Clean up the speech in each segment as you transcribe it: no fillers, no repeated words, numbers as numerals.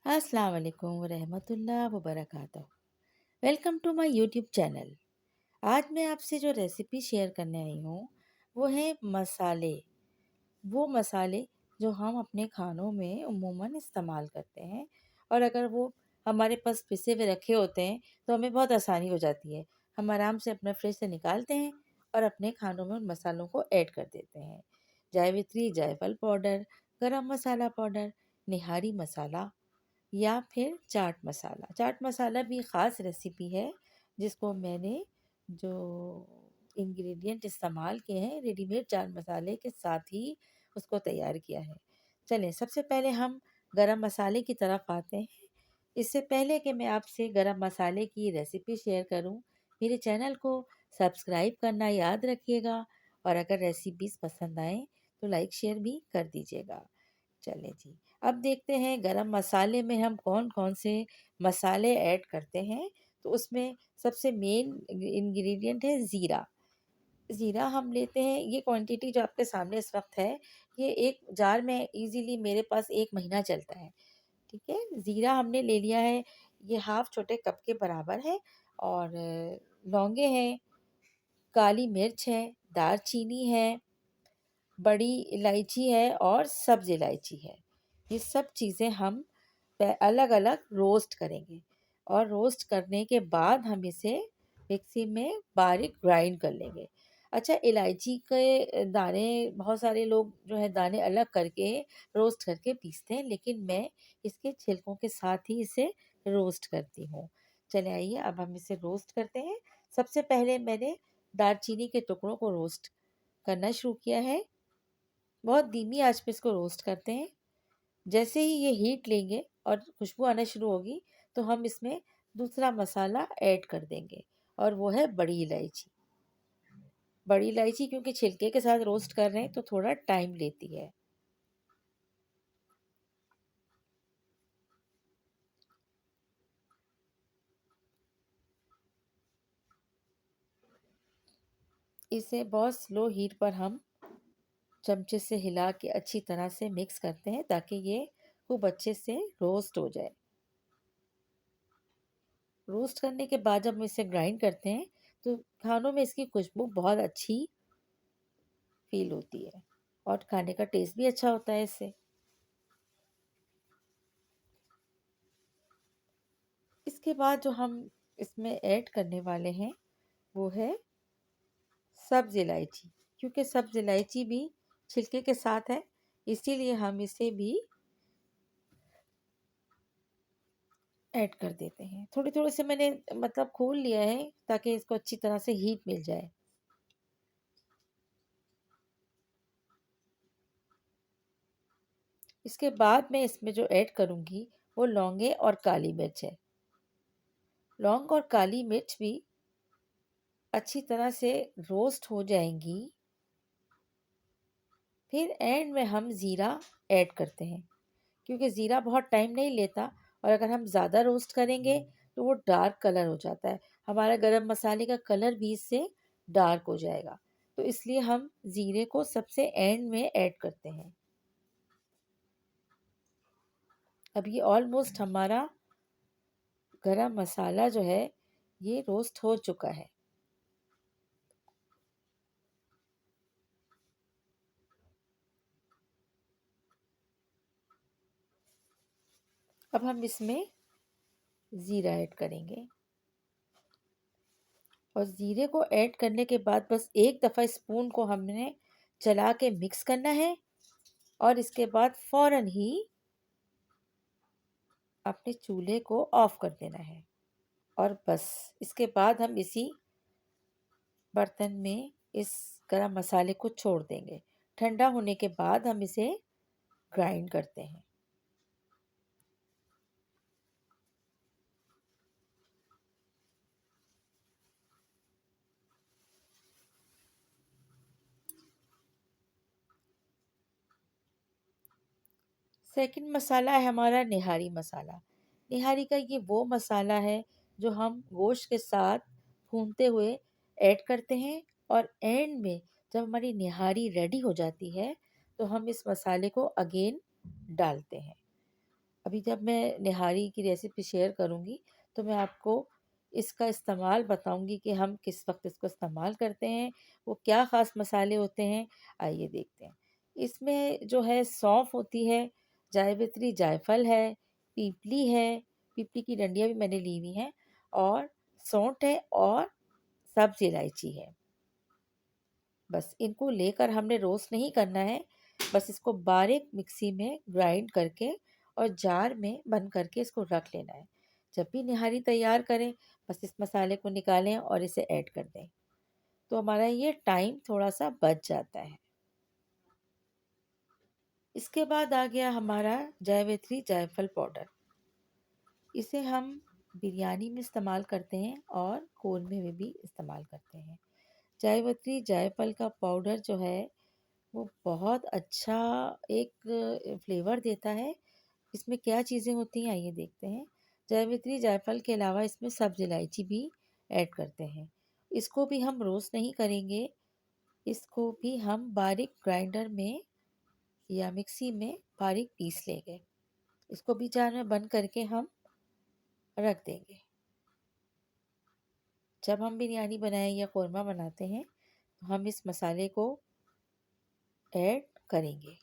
अस्सलाम वालेकुम रहमतुल्लाह व बरकातहू। Welcome to my YouTube channel. आज मैं आपसे जो रेसिपी शेयर करने आई हूँ वो है मसाले। वो मसाले जो हम अपने खानों में उमूमन इस्तेमाल करते हैं, और अगर वो हमारे पास पिसे हुए रखे होते हैं तो हमें बहुत आसानी हो जाती है। हम आराम से अपने फ्रिज से निकालते हैं और अपने खानों में उन मसालों को ऐड कर देते हैं। जावित्री जायफल पाउडर, गरम मसाला पाउडर, निहारी मसाला या फिर चाट मसाला। चाट मसाला भी ख़ास रेसिपी है जिसको मैंने जो इंग्रेडिएंट इस्तेमाल किए हैं रेडीमेड चाट मसाले के साथ ही उसको तैयार किया है। चलें, सबसे पहले हम गरम मसाले की तरफ आते हैं। इससे पहले कि मैं आपसे गरम मसाले की रेसिपी शेयर करूं, मेरे चैनल को सब्सक्राइब करना याद रखिएगा, और अगर रेसिपीज़ पसंद आए तो लाइक शेयर भी कर दीजिएगा। चलें जी, अब देखते हैं गरम मसाले में हम कौन कौन से मसाले ऐड करते हैं। तो उसमें सबसे मेन इंग्रेडिएंट है ज़ीरा। ज़ीरा हम लेते हैं, ये क्वांटिटी जो आपके सामने इस वक्त है, ये एक जार में इजीली मेरे पास 1 महीना चलता है। ठीक है, ज़ीरा हमने ले लिया है, ये हाफ छोटे कप के बराबर है। और लौंगे हैं, काली मिर्च है, दालचीनी है, बड़ी इलायची है और सब्ज़ इलायची है। ये सब चीज़ें हम अलग अलग रोस्ट करेंगे, और रोस्ट करने के बाद हम इसे मिक्सी में बारीक ग्राइंड कर लेंगे। अच्छा, इलायची के दाने बहुत सारे लोग जो है दाने अलग करके रोस्ट करके पीसते हैं, लेकिन मैं इसके छिलकों के साथ ही इसे रोस्ट करती हूँ। चले आइए, अब हम इसे रोस्ट करते हैं। सबसे पहले मैंने दालचीनी के टुकड़ों को रोस्ट करना शुरू किया है। बहुत धीमी आंच पे इसको रोस्ट करते हैं। जैसे ही ये हीट लेंगे और खुशबू आना शुरू होगी तो हम इसमें दूसरा मसाला ऐड कर देंगे, और वो है बड़ी इलायची। बड़ी इलायची क्योंकि छिलके के साथ रोस्ट कर रहे हैं तो थोड़ा टाइम लेती है। इसे बहुत स्लो हीट पर हम चमचे से हिला के अच्छी तरह से मिक्स करते हैं ताकि ये खूब अच्छे से रोस्ट हो जाए। रोस्ट करने के बाद जब हम इसे ग्राइंड करते हैं तो खानों में इसकी खुशबू बहुत अच्छी फील होती है, और खाने का टेस्ट भी अच्छा होता है इससे। इसके बाद जो हम इसमें ऐड करने वाले हैं वो है सब्ज़ इलायची। क्योंकि सब्ज़ इलायची भी छिलके के साथ है, इसीलिए हम इसे भी ऐड कर देते हैं। थोड़ी थोड़ी से मैंने मतलब खोल लिया है ताकि इसको अच्छी तरह से हीट मिल जाए। इसके बाद मैं इसमें जो ऐड करूँगी वो लौंगे और काली मिर्च है। लौंग और काली मिर्च भी अच्छी तरह से रोस्ट हो जाएंगी। फिर एंड में हम ज़ीरा ऐड करते हैं, क्योंकि ज़ीरा बहुत टाइम नहीं लेता, और अगर हम ज़्यादा रोस्ट करेंगे तो वो डार्क कलर हो जाता है। हमारा गरम मसाले का कलर भी इससे डार्क हो जाएगा। तो इसलिए हम ज़ीरे को सबसे एंड में ऐड करते हैं। अब ये ऑलमोस्ट हमारा गरम मसाला जो है ये रोस्ट हो चुका है। अब हम इसमें ज़ीरा ऐड करेंगे, और ज़ीरे को ऐड करने के बाद बस एक दफ़ा स्पून को हमने चला के मिक्स करना है, और इसके बाद फ़ौरन ही अपने चूल्हे को ऑफ कर देना है। और बस इसके बाद हम इसी बर्तन में इस गरम मसाले को छोड़ देंगे। ठंडा होने के बाद हम इसे ग्राइंड करते हैं। सेकंड मसाला है हमारा निहारी मसाला। निहारी का ये वो मसाला है जो हम गोश्त के साथ भूनते हुए ऐड करते हैं, और एंड में जब हमारी निहारी रेडी हो जाती है तो हम इस मसाले को अगेन डालते हैं। अभी जब मैं निहारी की रेसिपी शेयर करूँगी तो मैं आपको इसका इस्तेमाल बताऊँगी कि हम किस वक्त इसको इस्तेमाल करते हैं, वो क्या ख़ास मसाले होते हैं। आइए देखते हैं। इसमें जो है सौंफ होती है, जावित्री जायफल है, पीपली है, पीपली की डंडियाँ भी मैंने ली हुई हैं, और सौंठ है और सब्ज़ इलायची है। बस इनको लेकर हमने रोस्ट नहीं करना है, बस इसको बारीक मिक्सी में ग्राइंड करके और जार में बंद करके इसको रख लेना है। जब भी निहारी तैयार करें, बस इस मसाले को निकालें और इसे ऐड कर दें, तो हमारा ये टाइम थोड़ा सा बच जाता है। इसके बाद आ गया हमारा जावित्री जायफल पाउडर। इसे हम बिरयानी में इस्तेमाल करते हैं और कोरमे में भी इस्तेमाल करते हैं। जावित्री जायफल का पाउडर जो है वो बहुत अच्छा एक फ्लेवर देता है। इसमें क्या चीज़ें होती हैं आइए देखते हैं। जावित्री जायफल के अलावा इसमें सब्ज़ इलायची भी ऐड करते हैं। इसको भी हम रोस्ट नहीं करेंगे, इसको भी हम बारीक ग्राइंडर में या मिक्सी में बारीक पीस लेंगे। इसको भी जार में बंद करके हम रख देंगे। जब हम बिरयानी बनाएं या कोरमा बनाते हैं तो हम इस मसाले को ऐड करेंगे।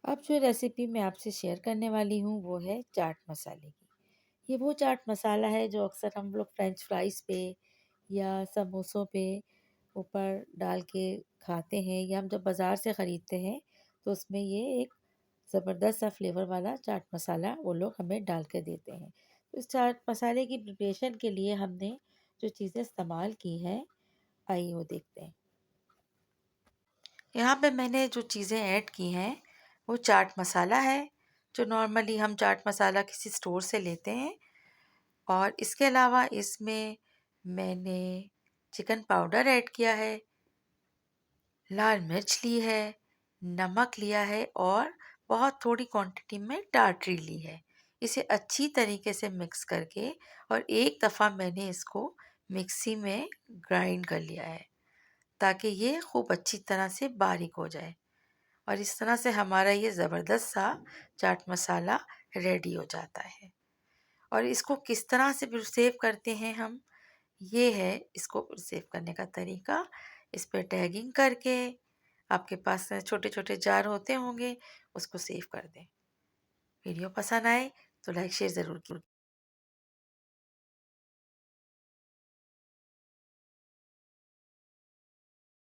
अब जो रेसिपी मैं आपसे शेयर करने वाली हूँ वो है चाट मसाले की। ये वो चाट मसाला है जो अक्सर हम लोग फ्रेंच फ्राइज़ पे या समोसों पे ऊपर डाल के खाते हैं, या हम जब बाज़ार से ख़रीदते हैं तो उसमें ये एक ज़बरदस्त सा फ्लेवर वाला चाट मसाला वो लोग हमें डाल के देते हैं। तो इस चाट मसाले की प्रिपरेशन के लिए हमने जो चीज़ें इस्तेमाल की हैं, आइए वो देखते हैं। यहाँ पे मैंने जो चीज़ें ऐड की हैं वो चाट मसाला है, जो नॉर्मली हम चाट मसाला किसी स्टोर से लेते हैं, और इसके अलावा इसमें मैंने चिकन पाउडर ऐड किया है, लाल मिर्च ली है, नमक लिया है और बहुत थोड़ी क्वांटिटी में टाटरी ली है। इसे अच्छी तरीके से मिक्स करके और एक दफ़ा मैंने इसको मिक्सी में ग्राइंड कर लिया है, ताकि ये खूब अच्छी तरह से बारीक हो जाए, और इस तरह से हमारा ये ज़बरदस्त सा चाट मसाला रेडी हो जाता है। और इसको किस तरह से फिर सेव करते हैं हम, ये है इसको सेव करने का तरीका। इस पे टैगिंग करके, आपके पास छोटे छोटे जार होते होंगे, उसको सेव कर दें। वीडियो पसंद आए तो लाइक शेयर ज़रूर कीजिए।